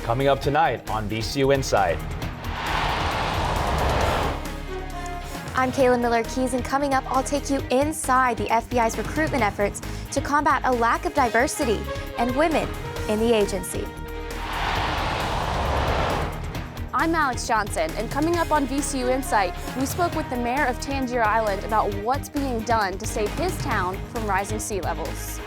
Coming up tonight on VCU InSight. I'm Kaylin Miller-Keys, and coming up, I'll take you inside the FBI's recruitment efforts to combat a lack of diversity and women in the agency. I'm Alex Johnson, and coming up on VCU InSight, we spoke with the mayor of Tangier Island about what's being done to save his town from rising sea levels.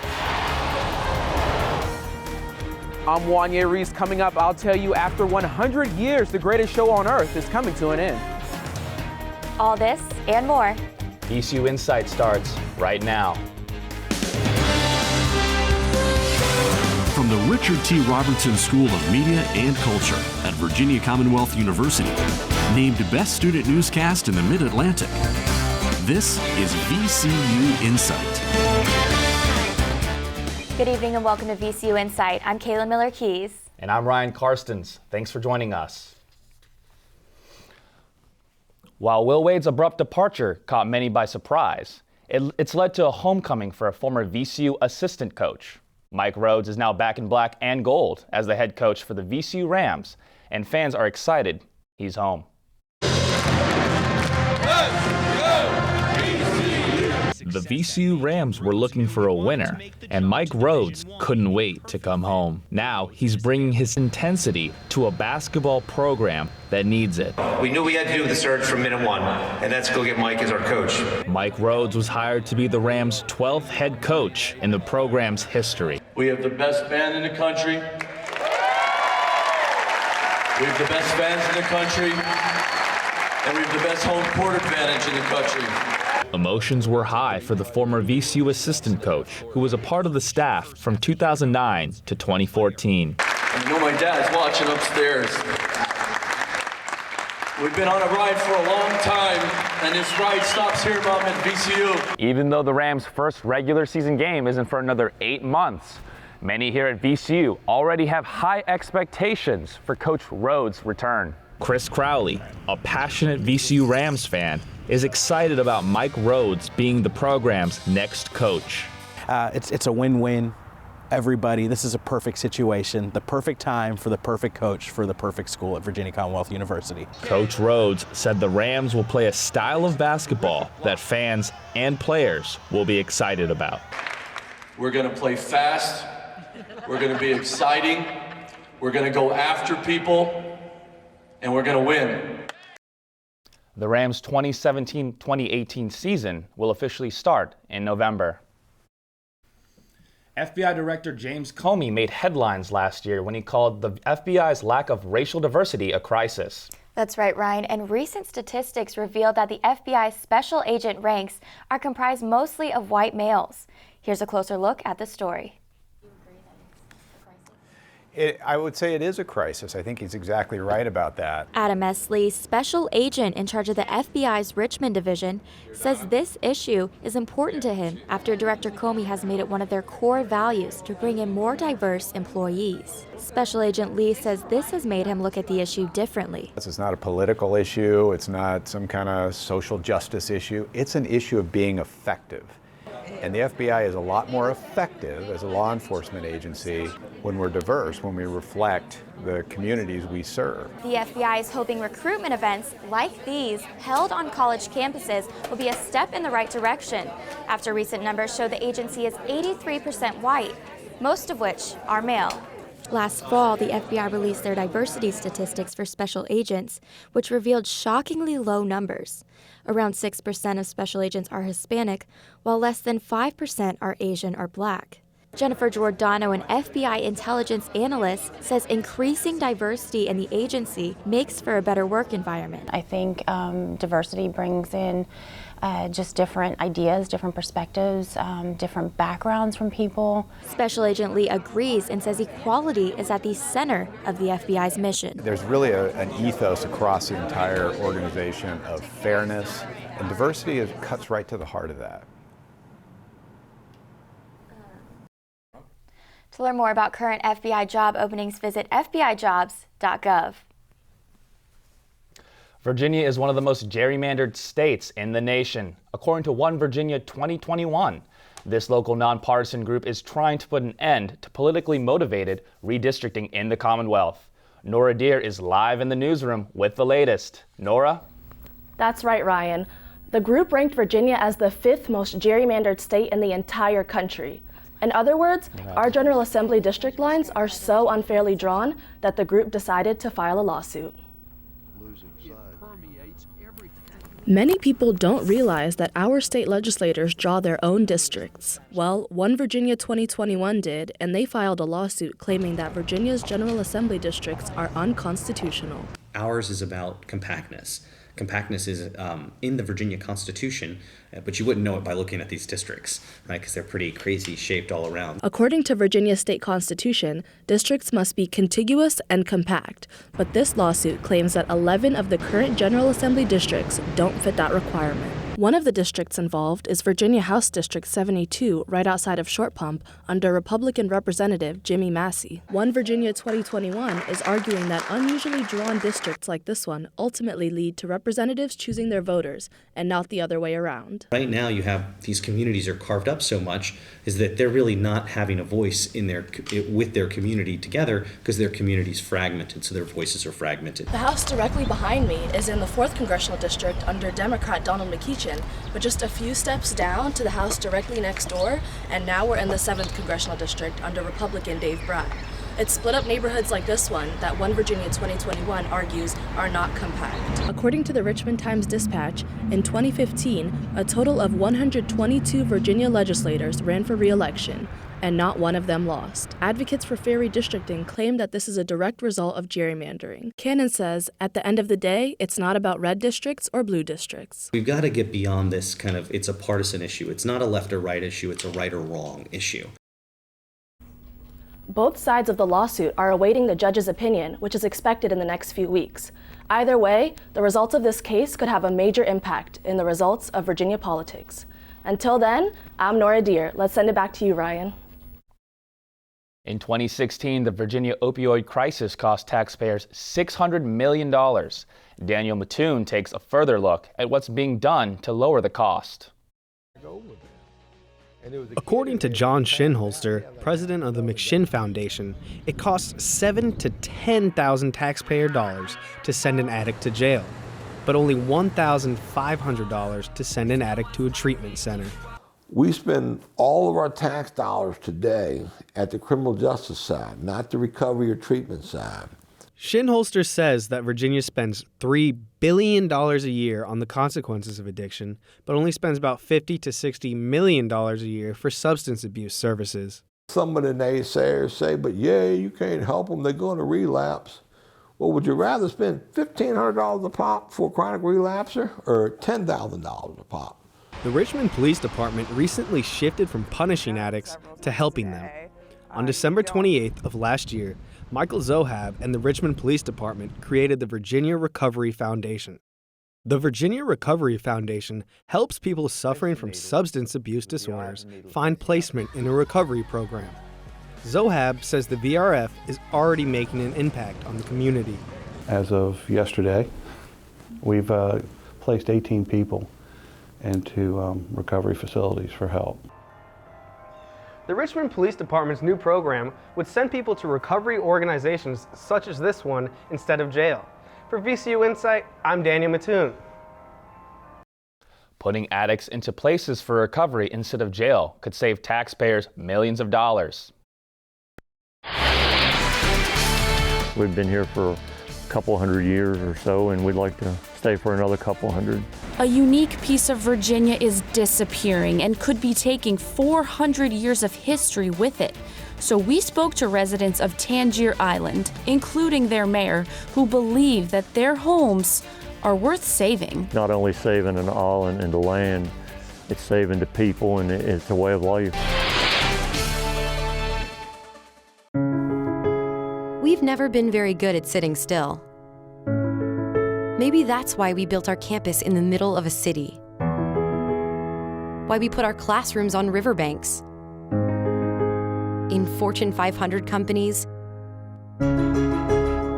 I'm Wanye Reese. Coming up, I'll tell you, after 100 years, the greatest show on earth is coming to an end. All this and more. VCU InSight starts right now. From the Richard T. Robertson School of Media and Culture at Virginia Commonwealth University, named Best Student Newscast in the Mid-Atlantic, this is VCU InSight. Good evening and welcome to VCU InSight. I'm Kaylin Miller-Keys. And I'm Ryan Karstens. Thanks for joining us. While Will Wade's abrupt departure caught many by surprise, it's led to a homecoming for a former VCU assistant coach. Mike Rhodes is now back in black and gold as the head coach for the VCU Rams, and fans are excited he's home. The VCU Rams were looking for a winner, and Mike Rhodes couldn't wait to come home. Now he's bringing his intensity to a basketball program that needs it. We knew we had to do the search from minute one, and that's go get Mike as our coach. Mike Rhodes was hired to be the Rams' 12th head coach in the program's history. We have the best band in the country. We have the best fans in the country. And we have the best home court advantage in the country. Emotions were high for the former VCU assistant coach, who was a part of the staff from 2009 to 2014. I know my dad's watching upstairs. We've been on a ride for a long time, and this ride stops here, Mom, at VCU. Even though the Rams' first regular season game isn't for another 8 months, many here at VCU already have high expectations for Coach Rhodes' return. Chris Crowley, a passionate VCU Rams fan, is excited about Mike Rhodes being the program's next coach. It's a win-win. Everybody, this is a perfect situation, the perfect time for the perfect coach for the perfect school at Virginia Commonwealth University. Coach Rhodes said the Rams will play a style of basketball that fans and players will be excited about. We're going to play fast. We're going to be exciting. We're going to go after people. And we're going to win. The Rams' 2017-2018 season will officially start in November. FBI Director James Comey made headlines last year when he called the FBI's lack of racial diversity a crisis. That's right, Ryan. And recent statistics reveal that the FBI's special agent ranks are comprised mostly of white males. Here's a closer look at the story. I would say it is a crisis. I think he's exactly right about that. Adam S. Lee, special agent in charge of the FBI's Richmond division, says this issue is important to him after Director Comey has made it one of their core values to bring in more diverse employees. Special Agent Lee says this has made him look at the issue differently. This is not a political issue. It's not some kind of social justice issue. It's an issue of being effective. And the FBI is a lot more effective as a law enforcement agency when we're diverse, when we reflect the communities we serve. The FBI is hoping recruitment events like these held on college campuses will be a step in the right direction, after recent numbers show the agency is 83% white, most of which are male. Last fall, the FBI released their diversity statistics for special agents, which revealed shockingly low numbers. Around 6% of special agents are Hispanic, while less than 5% are Asian or Black. Jennifer Giordano, an FBI intelligence analyst, says increasing diversity in the agency makes for a better work environment. I think diversity brings in just different ideas, different perspectives, different backgrounds from people. Special Agent Lee agrees and says equality is at the center of the FBI's mission. There's really an ethos across the entire organization of fairness, and diversity cuts right to the heart of that. To learn more about current FBI job openings, visit fbijobs.gov. Virginia is one of the most gerrymandered states in the nation, according to One Virginia 2021. This local nonpartisan group is trying to put an end to politically motivated redistricting in the Commonwealth. Nora Deer is live in the newsroom with the latest. Nora? That's right, Ryan. The group ranked Virginia as the 5th most gerrymandered state in the entire country. In other words, our General Assembly district lines are so unfairly drawn that the group decided to file a lawsuit. Many people don't realize that our state legislators draw their own districts. Well, One Virginia 2021 did, and they filed a lawsuit claiming that Virginia's General Assembly districts are unconstitutional. Ours is about compactness. Compactness is in the Virginia Constitution, but you wouldn't know it by looking at these districts, right? Because they're pretty crazy shaped all around. According to Virginia's state constitution, districts must be contiguous and compact, but this lawsuit claims that 11 of the current General Assembly districts don't fit that requirement. One of the districts involved is Virginia House District 72, right outside of Short Pump, under Republican Representative Jimmy Massey. One Virginia 2021 is arguing that unusually drawn districts like this one ultimately lead to representatives choosing their voters, and not the other way around. Right now you have these communities are carved up so much is that they're really not having a voice in with their community together because their community's fragmented, so their voices are fragmented. The house directly behind me is in the 4th Congressional District under Democrat Donald McKeechin, but just a few steps down to the house directly next door, and now we're in the 7th Congressional District under Republican Dave Brat. It's split up neighborhoods like this one that One Virginia 2021 argues are not compact. According to the Richmond Times-Dispatch, in 2015, a total of 122 Virginia legislators ran for re-election, and not one of them lost. Advocates for fair redistricting claim that this is a direct result of gerrymandering. Cannon says, at the end of the day, it's not about red districts or blue districts. We've got to get beyond this it's a partisan issue. It's not a left or right issue, it's a right or wrong issue. Both sides of the lawsuit are awaiting the judge's opinion, which is expected in the next few weeks. Either way, the results of this case could have a major impact in the results of Virginia politics. Until then, I'm Nora Deer. Let's send it back to you, Ryan. In 2016, the Virginia opioid crisis cost taxpayers $600 million. Daniel Mattoon takes a further look at what's being done to lower the cost. According to John Shinholster, president of the McShin Foundation, it costs $7,000 to $10,000 taxpayer dollars to send an addict to jail, but only $1,500 to send an addict to a treatment center. We spend all of our tax dollars today at the criminal justice side, not the recovery or treatment side. Shinholster says that Virginia spends $3 billion a year on the consequences of addiction, but only spends about $50 to $60 million a year for substance abuse services. Some of the naysayers say, but yeah, you can't help them, they're going to relapse. Well, would you rather spend $1,500 a pop for a chronic relapser or $10,000 a pop? The Richmond Police Department recently shifted from punishing addicts to helping them. On December 28th of last year, Michael Zohab and the Richmond Police Department created the Virginia Recovery Foundation. The Virginia Recovery Foundation helps people suffering from substance abuse disorders find placement in a recovery program. Zohab says the VRF is already making an impact on the community. As of yesterday, we've placed 18 people into recovery facilities for help. The Richmond Police Department's new program would send people to recovery organizations such as this one instead of jail. For VCU InSight, I'm Daniel Mattoon. Putting addicts into places for recovery instead of jail could save taxpayers millions of dollars. We've been here for a couple hundred years or so, and we'd like to stay for another couple hundred. A unique piece of Virginia is disappearing and could be taking 400 years of history with it. So we spoke to residents of Tangier Island, including their mayor, who believe that their homes are worth saving. Not only saving an island and the land, it's saving the people, and it's a way of life. We've never been very good at sitting still. Maybe that's why we built our campus in the middle of a city. Why we put our classrooms on riverbanks, in Fortune 500 companies,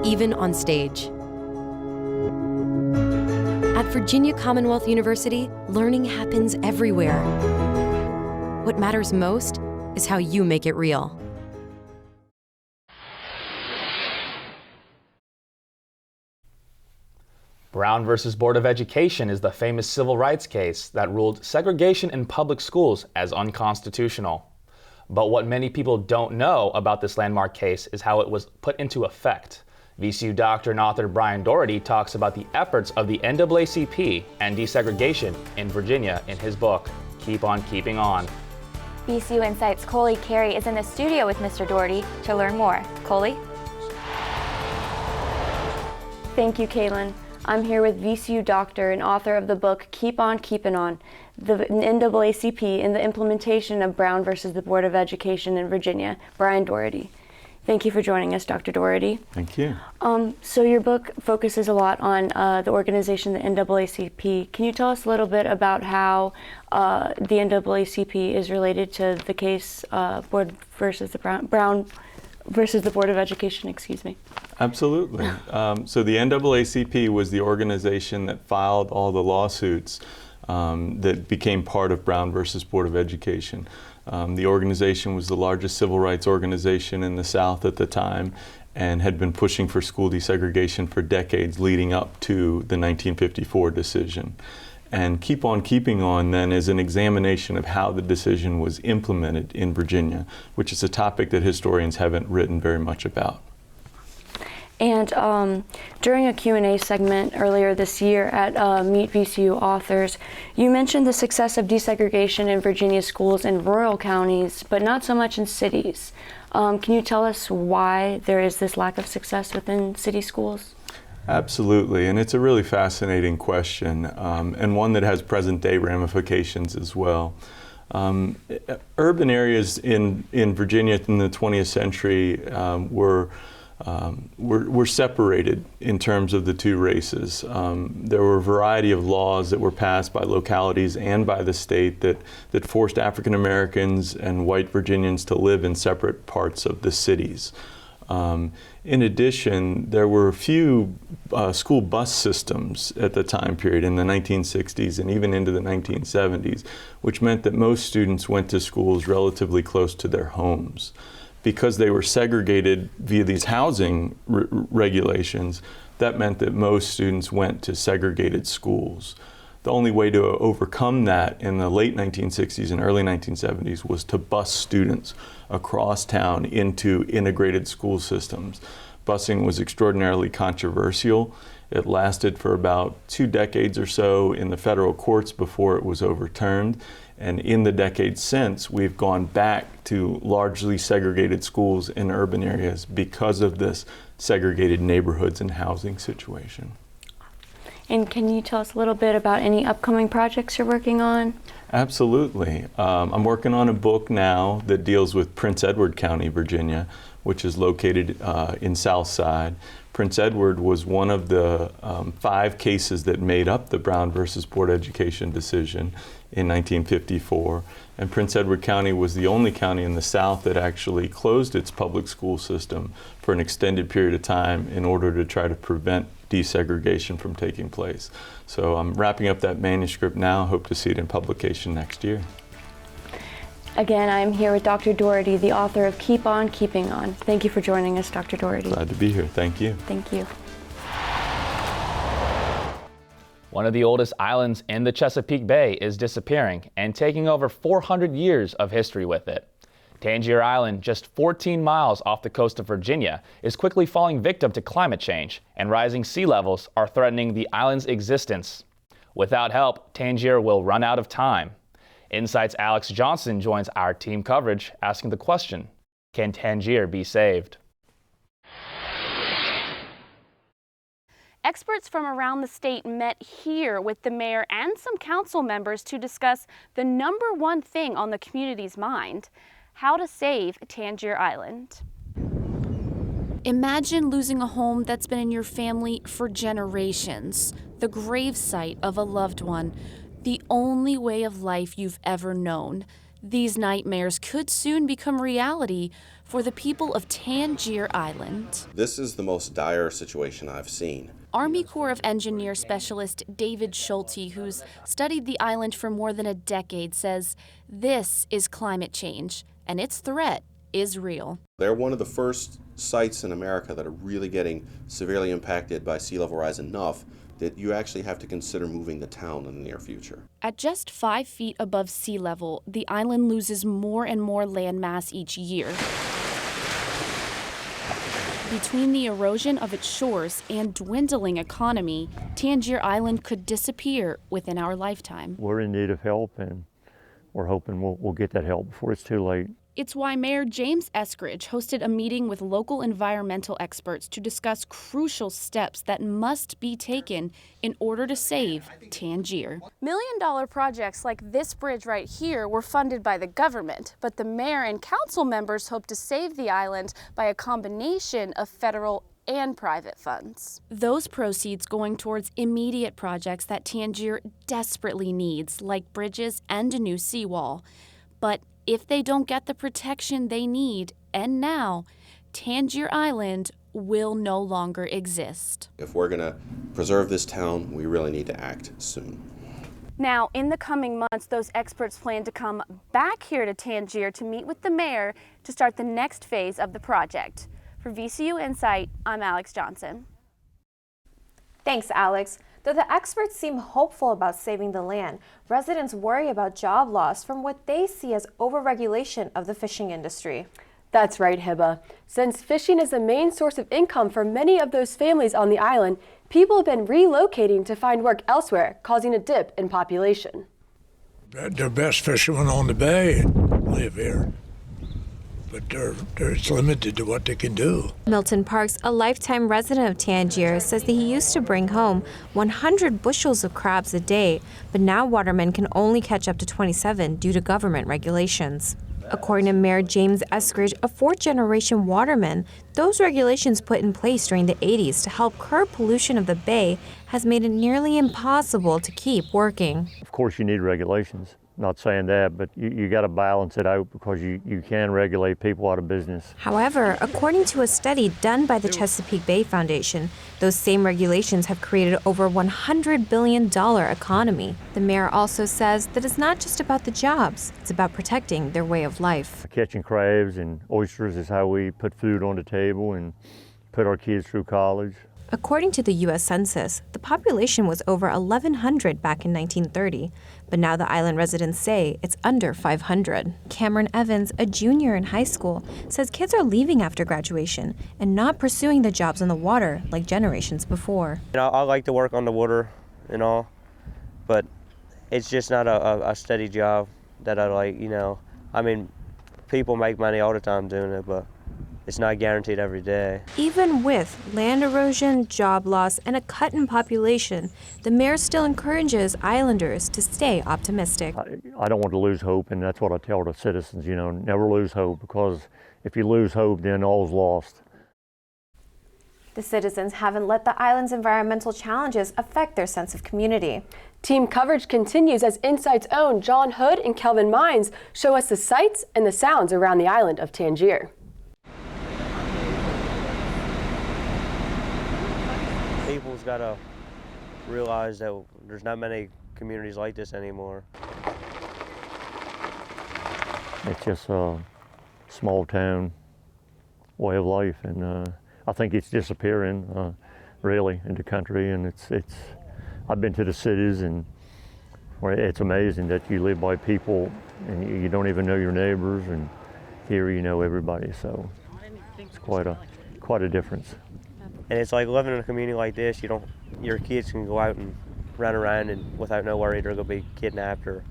even on stage. At Virginia Commonwealth University, learning happens everywhere. What matters most is how you make it real. Brown versus Board of Education is the famous civil rights case that ruled segregation in public schools as unconstitutional. But what many people don't know about this landmark case is how it was put into effect. VCU doctor and author Brian Doherty talks about the efforts of the NAACP and desegregation in Virginia in his book, Keep On Keeping On. VCU InSight's Coley Carey is in the studio with Mr. Doherty to learn more. Coley? Thank you, Kaylin. I'm here with VCU doctor and author of the book Keep On Keeping On, the NAACP and the implementation of Brown versus the Board of Education in Virginia, Brian Doherty. Thank you for joining us, Dr. Doherty. Thank you. So your book focuses a lot on the organization, the NAACP. Can you tell us a little bit about how the NAACP is related to the case Brown versus the Board of Education, excuse me? Absolutely. So the NAACP was the organization that filed all the lawsuits that became part of Brown versus Board of Education. The organization was the largest civil rights organization in the South at the time and had been pushing for school desegregation for decades leading up to the 1954 decision. And Keep On Keeping On then is an examination of how the decision was implemented in Virginia, which is a topic that historians haven't written very much about. And during a Q&A segment earlier this year at Meet VCU Authors, you mentioned the success of desegregation in Virginia schools in rural counties, but not so much in cities. Can you tell us why there is this lack of success within city schools? Absolutely, and it's a really fascinating question, and one that has present-day ramifications as well. Urban areas in Virginia in the 20th century were separated in terms of the two races. There were a variety of laws that were passed by localities and by the state that forced African Americans and white Virginians to live in separate parts of the cities. In addition, there were a few school bus systems at the time period in the 1960s and even into the 1970s, which meant that most students went to schools relatively close to their homes. Because they were segregated via these housing regulations, that meant that most students went to segregated schools. The only way to overcome that in the late 1960s and early 1970s was to bus students across town into integrated school systems. Busing was extraordinarily controversial. It lasted for about 2 decades or so in the federal courts before it was overturned. And in the decades since, we've gone back to largely segregated schools in urban areas because of this segregated neighborhoods and housing situation. And can you tell us a little bit about any upcoming projects you're working on? Absolutely. I'm working on a book now that deals with Prince Edward County, Virginia, which is located in Southside. Prince Edward was one of the 5 cases that made up the Brown versus Board of Education decision in 1954. And Prince Edward County was the only county in the South that actually closed its public school system for an extended period of time in order to try to prevent desegregation from taking place. So I'm wrapping up that manuscript now, hope to see it in publication next year. Again, I'm here with Dr. Doherty, the author of Keep On Keeping On. Thank you for joining us, Dr. Doherty. Glad to be here. Thank you. Thank you. One of the oldest islands in the Chesapeake Bay is disappearing and taking over 400 years of history with it. Tangier Island, just 14 miles off the coast of Virginia, is quickly falling victim to climate change, and rising sea levels are threatening the island's existence. Without help, Tangier will run out of time. InSight's Alex Johnson joins our team coverage asking the question, can Tangier be saved? Experts from around the state met here with the mayor and some council members to discuss the #1 thing on the community's mind: how to save Tangier Island. Imagine losing a home that's been in your family for generations, the gravesite of a loved one, the only way of life you've ever known. These nightmares could soon become reality for the people of Tangier Island. This is the most dire situation I've seen. Army Corps of Engineer Specialist David Schulte, who's studied the island for more than a decade, says this is climate change, and its threat is real. They're one of the first sites in America that are really getting severely impacted by sea level rise enough that you actually have to consider moving the town in the near future. At just 5 feet above sea level, the island loses more and more landmass each year. Between the erosion of its shores and dwindling economy, Tangier Island could disappear within our lifetime. We're in need of help, and we're hoping we'll get that help before it's too late. It's why Mayor James Eskridge hosted a meeting with local environmental experts to discuss crucial steps that must be taken in order to save Tangier. $1 million projects like this bridge right here were funded by the government, but the mayor and council members hope to save the island by a combination of federal and private funds. Those proceeds going towards immediate projects that Tangier desperately needs, like bridges and a new seawall. But if they don't get the protection they need, and now, Tangier Island will no longer exist. If we're going to preserve this town, we really need to act soon. Now, in the coming months, those experts plan to come back here to Tangier to meet with the mayor to start the next phase of the project. For VCU InSight, I'm Alex Johnson. Thanks, Alex. Though the experts seem hopeful about saving the land, residents worry about job loss from what they see as overregulation of the fishing industry. That's right, Hiba. Since fishing is the main source of income for many of those families on the island, people have been relocating to find work elsewhere, causing a dip in population. The best fishermen on the bay live here, but it's limited to what they can do. Milton Parks, a lifetime resident of Tangier, says that he used to bring home 100 bushels of crabs a day, but now watermen can only catch up to 27 due to government regulations. According to Mayor James Eskridge, a fourth-generation waterman, those regulations put in place during the 80s to help curb pollution of the bay has made it nearly impossible to keep working. Of course you need regulations. Not saying that, but you got to balance it out because you can regulate people out of business. However, according to a study done by the Chesapeake Bay Foundation, those same regulations have created over $100 billion economy. The mayor also says that it's not just about the jobs, it's about protecting their way of life. Catching crabs and oysters is how we put food on the table and put our kids through college. According to the U.S. Census, the population was over 1,100 back in 1930, but now the island residents say it's under 500. Cameron Evans, a junior in high school, says kids are leaving after graduation and not pursuing the jobs on the water like generations before. I like to work on the water and all, but it's just not a steady job that I like, I mean, people make money all the time doing it, but it's not guaranteed every day. Even with land erosion, job loss, and a cut in population, the mayor still encourages islanders to stay optimistic. I don't want to lose hope, and that's what I tell the citizens, never lose hope, because if you lose hope, then all's lost. The citizens haven't let the island's environmental challenges affect their sense of community. Team coverage continues as InSight's own John Hood and Kelvin Mines show us the sights and the sounds around the island of Tangier. People's got to realize that there's not many communities like this anymore. It's just a small town way of life, and I think it's disappearing really in the country. And it's I've been to the cities, and it's amazing that you live by people and you don't even know your neighbors, and here you know everybody. So it's quite a difference. And it's like living in a community like this, your kids can go out and run around and without no worry they're going to be kidnapped or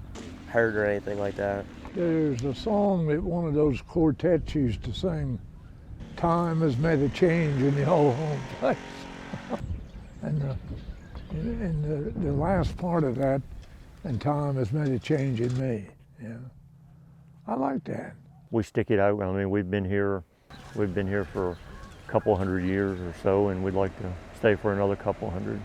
hurt or anything like that. There's a song that one of those quartets used to sing, "Time has made a change in the old home place." And the last part of that, "and time has made a change in me." Yeah, I like that. We stick it out. I mean, we've been here for a couple hundred years or so, and we'd like to stay for another couple hundred.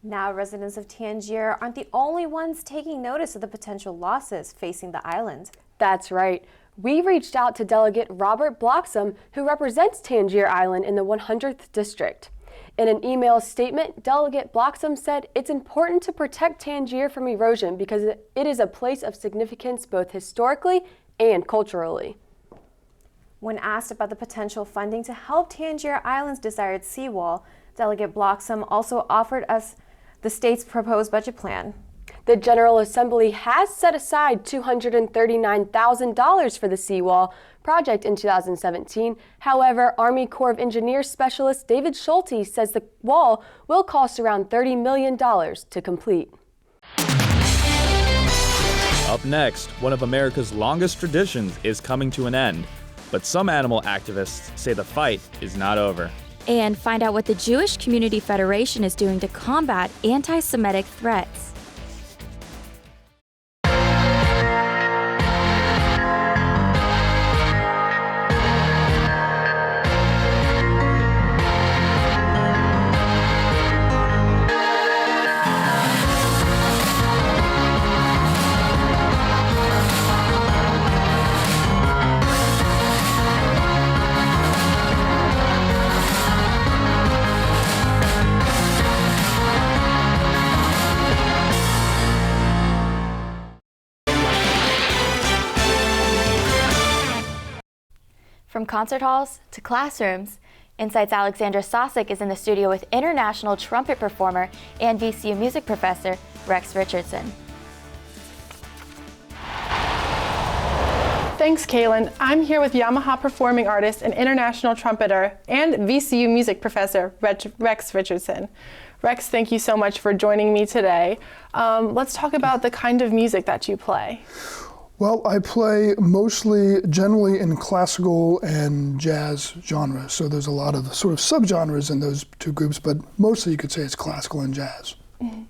Now, residents of Tangier aren't the only ones taking notice of the potential losses facing the island. That's right. We reached out to Delegate Robert Bloxham, who represents Tangier Island in the 100th District. In an email statement, Delegate Bloxham said it's important to protect Tangier from erosion because it is a place of significance both historically and culturally. When asked about the potential funding to help Tangier Island's desired seawall, Delegate Bloxham also offered us the state's proposed budget plan. The General Assembly has set aside $239,000 for the seawall project in 2017. However, Army Corps of Engineers specialist David Schulte says the wall will cost around $30 million to complete. Up next, one of America's longest traditions is coming to an end. But some animal activists say the fight is not over. And find out what the Jewish Community Federation is doing to combat anti-Semitic threats. From concert halls to classrooms, InSight's Alexandra Sosik is in the studio with international trumpet performer and VCU music professor Rex Richardson. Thanks, Kaylin. I'm here with Yamaha performing artist and international trumpeter and VCU music professor Rex Richardson. Rex, thank you so much for joining me today. Let's talk about the kind of music that you play. Well, I play generally in classical and jazz genres. So there's a lot of sort of subgenres in those two groups, but mostly you could say it's classical and jazz. Mm-hmm.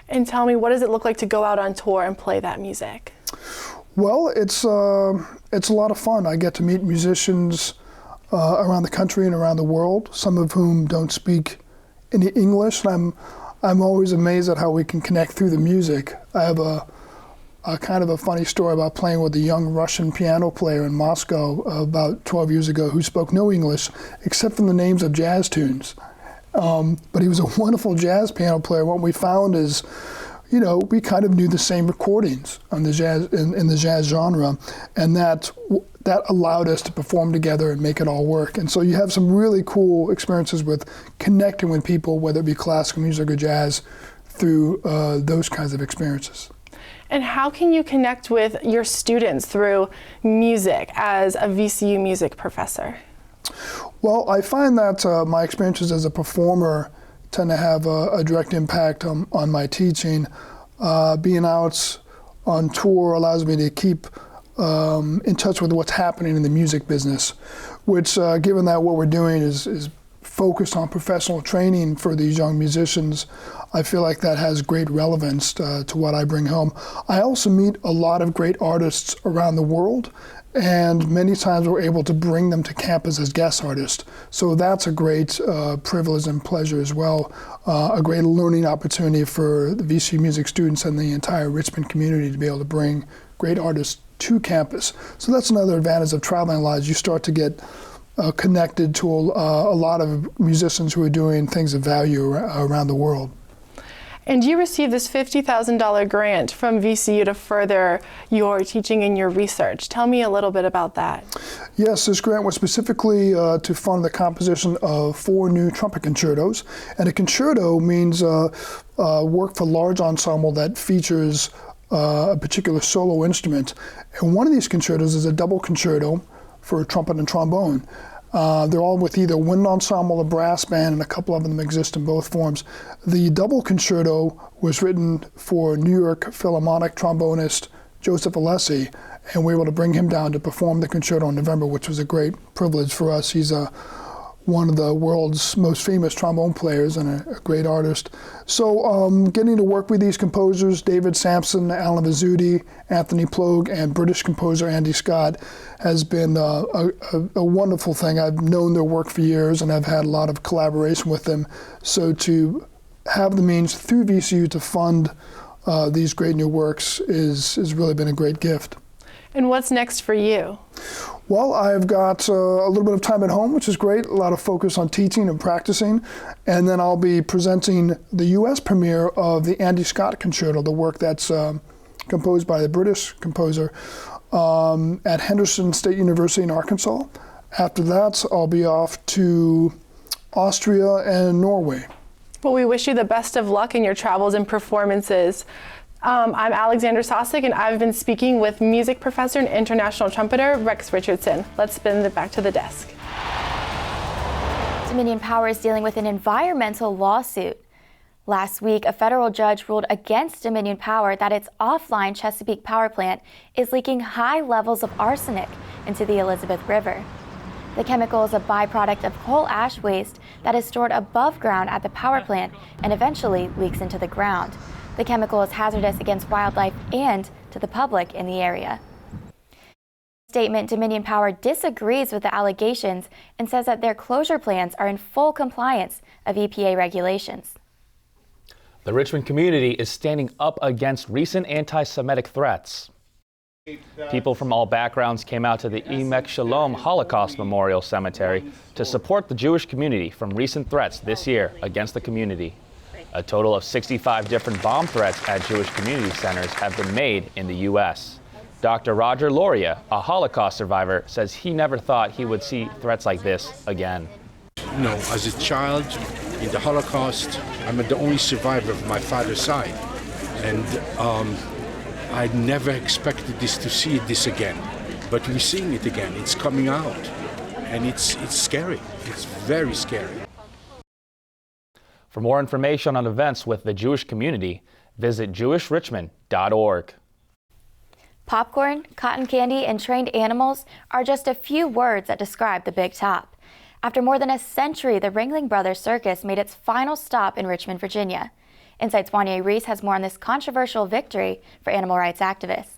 And tell me, what does it look like to go out on tour and play that music? Well, it's a lot of fun. I get to meet musicians around the country and around the world, some of whom don't speak any English. And I'm always amazed at how we can connect through the music. I have a kind of a funny story about playing with a young Russian piano player in Moscow about 12 years ago who spoke no English except from the names of jazz tunes. But he was a wonderful jazz piano player. What we found is, we kind of knew the same recordings on the jazz in the jazz genre, and that allowed us to perform together and make it all work. And so you have some really cool experiences with connecting with people, whether it be classical music or jazz, through those kinds of experiences. And how can you connect with your students through music as a VCU music professor? Well, I find that my experiences as a performer tend to have a direct impact on my teaching. Being out on tour allows me to keep in touch with what's happening in the music business, which, given that what we're doing is focused on professional training for these young musicians, I feel like that has great relevance to what I bring home. I also meet a lot of great artists around the world, and many times we're able to bring them to campus as guest artists. So that's a great privilege and pleasure as well, a great learning opportunity for the VCU music students and the entire Richmond community to be able to bring great artists to campus. So that's another advantage of traveling a lot, is you start to get connected to a lot of musicians who are doing things of value around the world. And you received this $50,000 grant from VCU to further your teaching and your research. Tell me a little bit about that. Yes, this grant was specifically to fund the composition of 4 new trumpet concertos. And a concerto means work for large ensemble that features a particular solo instrument. And one of these concertos is a double concerto for trumpet and trombone. They're all with either wind ensemble or brass band, and a couple of them exist in both forms. The double concerto was written for New York Philharmonic trombonist Joseph Alessi, and we were able to bring him down to perform the concerto in November, which was a great privilege for us. He's one of the world's most famous trombone players and a great artist. So getting to work with these composers, David Sampson, Alan Vizzuti, Anthony Plogue, and British composer Andy Scott, has been a wonderful thing. I've known their work for years, and I've had a lot of collaboration with them. So to have the means through VCU to fund these great new works has really been a great gift. And what's next for you? Well, I've got a little bit of time at home, which is great, a lot of focus on teaching and practicing, and then I'll be presenting the U.S. premiere of the Andy Scott Concerto, the work that's composed by the British composer, at Henderson State University in Arkansas. After that, I'll be off to Austria and Norway. Well, we wish you the best of luck in your travels and performances. I'm Alexander Sosik, and I've been speaking with music professor and international trumpeter Rex Richardson. Let's spin it back to the desk. Dominion Power is dealing with an environmental lawsuit. Last week, a federal judge ruled against Dominion Power that its offline Chesapeake power plant is leaking high levels of arsenic into the Elizabeth River. The chemical is a byproduct of coal ash waste that is stored above ground at the power plant and eventually leaks into the ground. The chemical is hazardous against wildlife and to the public in the area. Statement, Dominion Power disagrees with the allegations and says that their closure plans are in full compliance of EPA regulations. The Richmond community is standing up against recent anti-Semitic threats. People from all backgrounds came out to the Emek Shalom Holocaust Memorial Cemetery to support the Jewish community from recent threats this year against the community. A total of 65 different bomb threats at Jewish community centers have been made in the U.S. Dr. Roger Loria, a Holocaust survivor, says he never thought he would see threats like this again. No, as a child in the Holocaust, I'm the only survivor of my father's side. And I never expected to see this again. But we're seeing it again. It's coming out. And it's scary. It's very scary. For more information on events with the Jewish community, visit jewishrichmond.org. Popcorn, cotton candy, and trained animals are just a few words that describe the Big Top. After more than a century, the Ringling Brothers Circus made its final stop in Richmond, Virginia. InSight's Wanya Reese has more on this controversial victory for animal rights activists.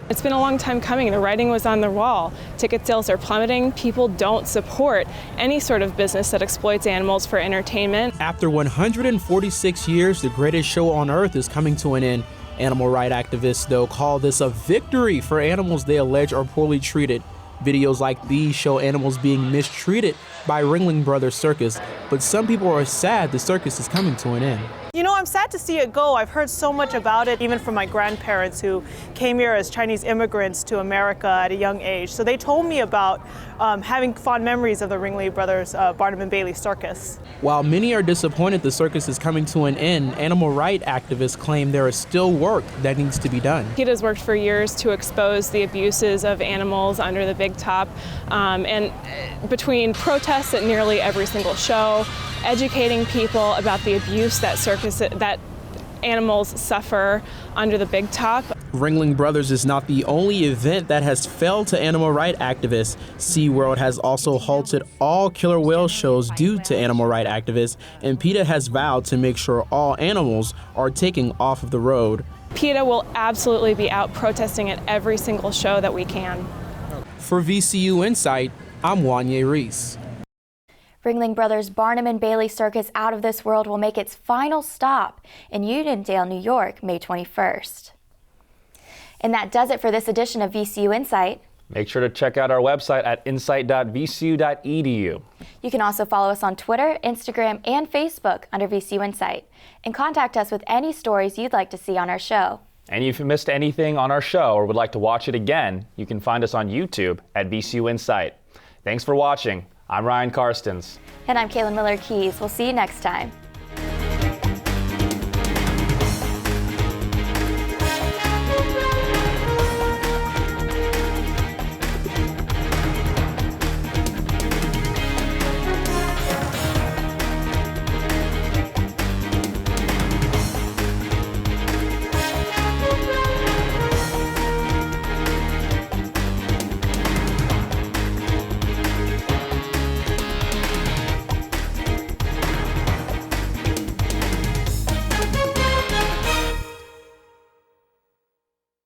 It's been a long time coming. The writing was on the wall. Ticket sales are plummeting. People don't support any sort of business that exploits animals for entertainment. After 146 years, the greatest show on earth is coming to an end. Animal rights activists, though, call this a victory for animals they allege are poorly treated. Videos like these show animals being mistreated by Ringling Brothers Circus, but some people are sad the circus is coming to an end. You know, I'm sad to see it go. I've heard so much about it, even from my grandparents who came here as Chinese immigrants to America at a young age. So they told me about having fond memories of the Ringling Brothers Barnum and Bailey Circus. While many are disappointed the circus is coming to an end, animal rights activists claim there is still work that needs to be done. PETA has worked for years to expose the abuses of animals under the Big Top, and between protests at nearly every single show, educating people about the abuse that animals suffer under the Big Top. Ringling Brothers is not the only event that has failed to animal rights activists. SeaWorld has also halted all killer whale shows due to animal rights activists, and PETA has vowed to make sure all animals are taken off of the road. PETA will absolutely be out protesting at every single show that we can. For VCU InSight, I'm Wanya Reese. Ringling Brothers Barnum and Bailey Circus Out of This World will make its final stop in Uniondale, New York, May 21st. And that does it for this edition of VCU InSight. Make sure to check out our website at insight.vcu.edu. You can also follow us on Twitter, Instagram, and Facebook under VCU InSight, and contact us with any stories you'd like to see on our show. And if you missed anything on our show or would like to watch it again, you can find us on YouTube at VCU InSight. Thanks for watching. I'm Ryan Karstens. And I'm Kaylin Miller-Keys. We'll see you next time.